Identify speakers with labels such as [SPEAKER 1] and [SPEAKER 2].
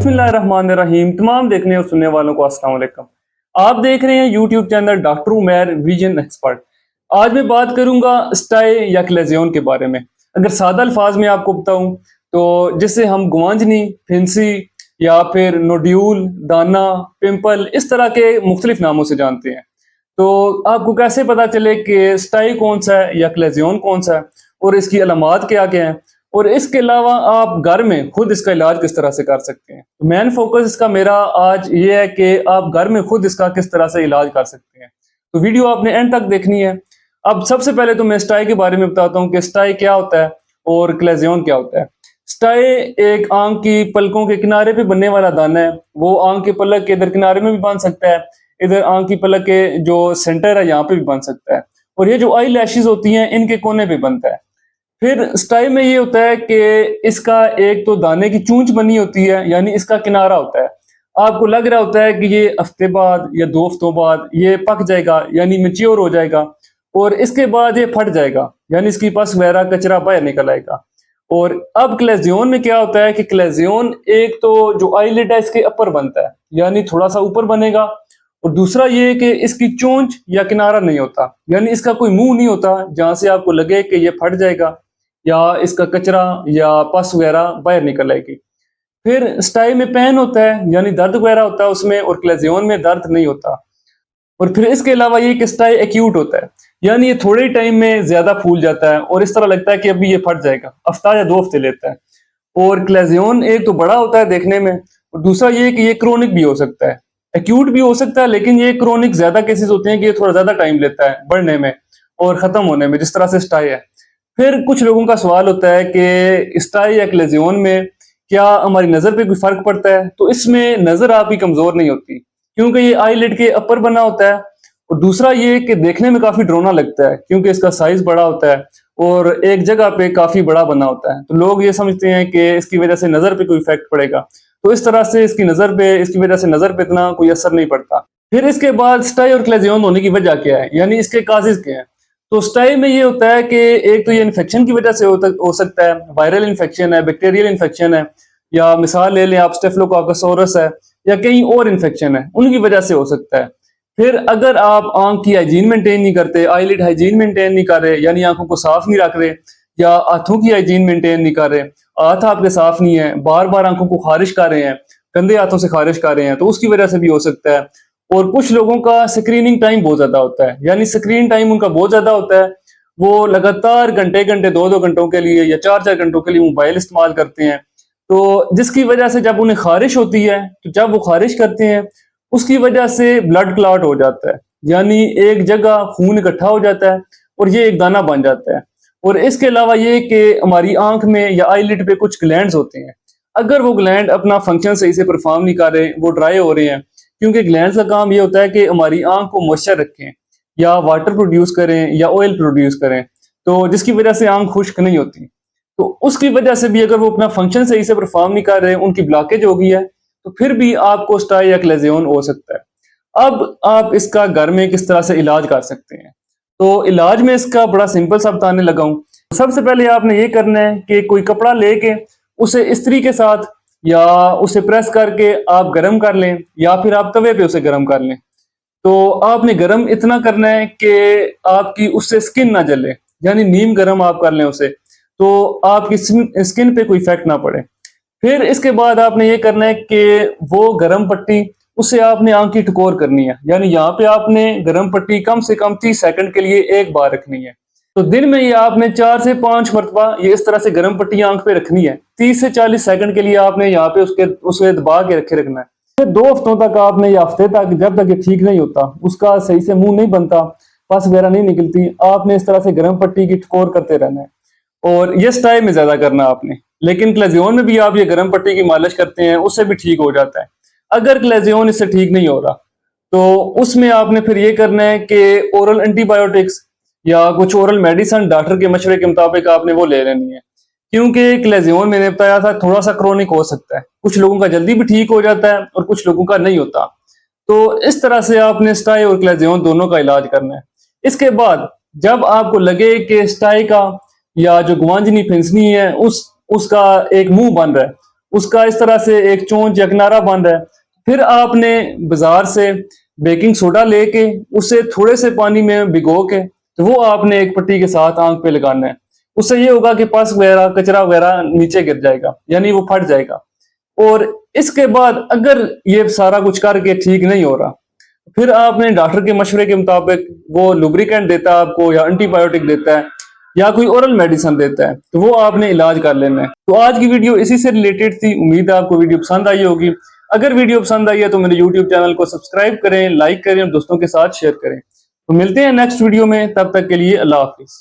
[SPEAKER 1] बिस्मिल्लाहिर्रहमानिर्रहीम। तमाम देखने और सुनने वालों को अस्सलाम वालेकुम। आप देख रहे हैं YouTube channel doctor Umair vision expert. आज मैं बात करूंगा स्टाई या क्लेजियन के बारे में। अगर सादा अल्फाज में आपको बताऊं तो जिसे हम गुवांजनी, फिंसी या फिर नोड्यूल, दाना, पिंपल इस तरह के मुख्तलिफ नामों से जानते हैं। तो आपको कैसे पता चले कि स्टाई कौन सा है या क्लेजियन कौन सा है और इसकी अलामात क्या क्या हैं, और इसके अलावा आप घर में खुद इसका इलाज किस तरह से कर सकते हैं। तो मेन फोकस इसका मेरा आज ये है कि आप घर में खुद इसका किस तरह से इलाज कर सकते हैं। तो वीडियो आपने एंड तक देखनी है। अब सबसे पहले तो मैं स्टाई के बारे में बताता हूँ कि स्टाई क्या होता है और क्लेजियन क्या होता है। स्टाई एक आंख की पलकों के किनारे पे बनने वाला दाना है। वो आंख के पलक के इधर किनारे में भी बन सकता है, इधर आंख की पलक के जो सेंटर है यहाँ पे भी बन सकता है, और ये जो आई लैशेज होती हैं इनके कोने पे बनता है। फिर स्टाई में ये होता है कि इसका एक तो दाने की चूंच बनी होती है, यानी इसका किनारा होता है। आपको लग रहा होता है कि ये हफ्ते बाद या 2 हफ्तों बाद ये पक जाएगा, यानी मैच्योर हो जाएगा, और इसके बाद ये फट जाएगा, यानी इसकी पस वगैरह कचरा बाहर निकल आएगा। और अब क्लेजियन में क्या होता है कि क्लेजियन एक तो जो आईलिड है इसके ऊपर बनता है, यानी थोड़ा सा ऊपर बनेगा, और दूसरा ये कि इसकी चोंच या किनारा नहीं होता, यानी इसका कोई मुंह नहीं होता जहां से आपको लगे कि ये फट जाएगा या इसका कचरा या पस वगैरह बाहर निकल आएगी। फिर स्टाई में पेन होता है, यानी दर्द वगैरह होता है उसमें, और क्लेजियन में दर्द नहीं होता। और फिर इसके अलावा ये कि स्टाई एक्यूट होता है, यानी ये थोड़े टाइम में ज्यादा फूल जाता है और इस तरह लगता है कि अभी ये फट जाएगा, हफ्ता या 2 हफ्ते लेता है। और क्लेजियन एक तो बड़ा होता है देखने में, और दूसरा ये कि ये क्रोनिक भी हो सकता है, एक्यूट भी हो सकता है, लेकिन ये क्रोनिक ज्यादा केसेस होते हैं कि ये थोड़ा ज्यादा टाइम लेता है बढ़ने में और खत्म होने में, जिस तरह से स्टाई है। फिर कुछ लोगों का सवाल होता है कि स्टाई या क्लेजियन में क्या हमारी नजर पे कोई फर्क पड़ता है। तो इसमें नजर आपकी कमजोर नहीं होती, क्योंकि ये आईलिड के अपर बना होता है, और दूसरा ये कि देखने में काफी डरावना लगता है क्योंकि इसका साइज बड़ा होता है और एक जगह पे काफी बड़ा बना होता है। तो लोग ये समझते हैं कि इसकी वजह से नजर पे कोई इफेक्ट पड़ेगा, तो इस तरह से इसकी वजह से नजर पे इतना कोई असर नहीं पड़ता। फिर इसके बाद स्टाई और क्लेजियन होने की वजह क्या है, यानी इसके काजेज क्या है। तो स्टाई में ये होता है कि एक तो ये इन्फेक्शन की वजह से हो सकता है, वायरल इन्फेक्शन है, बैक्टीरियल इन्फेक्शन है, या मिसाल ले लें आप स्टेफिलोकोकस है, या कहीं और इन्फेक्शन है, उनकी वजह से हो सकता है। फिर अगर आप आंख की हाइजीन मेंटेन नहीं करते, आईलिड हाइजीन मेंटेन नहीं कर रहे, यानी आंखों को साफ नहीं रख रहे, या हाथों की हाइजीन मेंटेन नहीं कर रहे, हाथ आपके साफ नहीं है, बार बार आंखों को खारिश कर रहे हैं, गंदे हाथों से खारिश कर रहे हैं, तो उसकी वजह से भी हो सकता है। और कुछ लोगों का स्क्रीनिंग टाइम बहुत ज्यादा होता है, यानी स्क्रीन टाइम उनका बहुत ज्यादा होता है। वो लगातार घंटे घंटे 2-2 घंटों के लिए या 4-4 घंटों के लिए मोबाइल इस्तेमाल करते हैं। तो जिसकी वजह से जब उन्हें खारिश होती है, तो जब वो खारिश करते हैं उसकी वजह से ब्लड क्लॉट हो जाता है, यानी एक जगह खून इकट्ठा हो जाता है और ये एक दाना बन जाता है। और इसके अलावा ये कि हमारी आंख में या आईलिड पे कुछ ग्लैंड्स होते हैं, अगर वो ग्लैंड अपना फंक्शन सही से परफॉर्म नहीं कर रहे, वो ड्राई हो रहे हैं, क्योंकि ग्लैंड्स का काम ये होता है कि हमारी आंख को मॉइस्चर रखें या वाटर प्रोड्यूस करें या ऑयल प्रोड्यूस करें, तो जिसकी वजह से आंख खुश्क नहीं होती। तो उसकी वजह से भी अगर वो अपना फंक्शन सही से परफॉर्म नहीं कर रहे, उनकी ब्लॉकेज हो गई है, तो फिर भी आपको स्टाई या क्लेजियन हो सकता है। अब आप इसका घर में किस तरह से इलाज कर सकते हैं। तो इलाज में इसका बड़ा सिंपल सा बताने लगा हूं। सबसे पहले आपने ये करना है कि कोई कपड़ा लेके उसे इस्त्री के साथ या उसे प्रेस करके आप गर्म कर लें, या फिर आप तवे पे उसे गर्म कर लें। तो आपने गर्म इतना करना है कि आपकी उससे स्किन ना जले, यानी नीम गर्म आप कर लें उसे, तो आपकी स्किन पे कोई इफेक्ट ना पड़े। फिर इसके बाद आपने ये करना है कि वो गर्म पट्टी उसे आपने आंख की टकोर करनी है, यानी यहाँ पे आपने गर्म पट्टी कम से कम 30 सेकंड के लिए एक बार रखनी है। तो दिन में ये आपने 4 से 5 मरतबा ये इस तरह से गर्म पट्टी आंख पे रखनी है। 30 से 40 सेकंड के लिए आपने यहाँ पे उसे दबा के रखना है। फिर 2 हफ्तों तक आपने, या हफ्ते तक, जब तक ये ठीक नहीं होता, उसका सही से मुंह नहीं बनता, पस वगैरह नहीं निकलती, आपने इस तरह से गर्म पट्टी की टकोर करते रहना है। और ये स्टाई में ज्यादा करना आपने, लेकिन क्लेजियन में भी आप ये गर्म पट्टी की मालिश करते हैं, उससे भी ठीक हो जाता है। अगर क्लेजियन इससे ठीक नहीं हो रहा, तो उसमें आपने फिर ये करना है कि ओरल एंटीबायोटिक्स या कुछ ओरल मेडिसिन डॉक्टर के मशवरे के मुताबिक आपने वो ले लेनी है, क्योंकि क्लेजियन मैंने बताया था थोड़ा सा क्रोनिक हो सकता है, कुछ लोगों का जल्दी भी ठीक हो जाता है और कुछ लोगों का नहीं होता। तो इस तरह से आपने स्टाई और क्लेजियन दोनों का इलाज करना है। इसके बाद जब आपको लगे कि स्टाई का या जो गुवांजनी फिंसनी है उसका एक मुंह बन रहा है, उसका इस तरह से एक चोंच या किनारा बंद है, फिर आपने बाजार से बेकिंग सोडा लेके उसे थोड़े से पानी में भिगो के तो वो आपने एक पट्टी के साथ आंख पे लगाना है। उससे ये होगा कि पस वगैरह कचरा वगैरह नीचे गिर जाएगा, यानी वो फट जाएगा। और इसके बाद अगर ये सारा कुछ करके ठीक नहीं हो रहा, फिर आपने डॉक्टर के मशवरे के मुताबिक वो लुब्रिकेंट देता है आपको या एंटीबायोटिक देता है या कोई ओरल मेडिसिन देता है, तो वो आपने इलाज कर लेना है। तो आज की वीडियो इसी से रिलेटेड थी। उम्मीद है आपको वीडियो पसंद आई होगी। अगर वीडियो पसंद आई है तो मेरे यूट्यूब चैनल को सब्सक्राइब करें, लाइक करें और दोस्तों के साथ शेयर करें। तो मिलते हैं नेक्स्ट वीडियो में, तब तक के लिए अल्लाह हाफिज।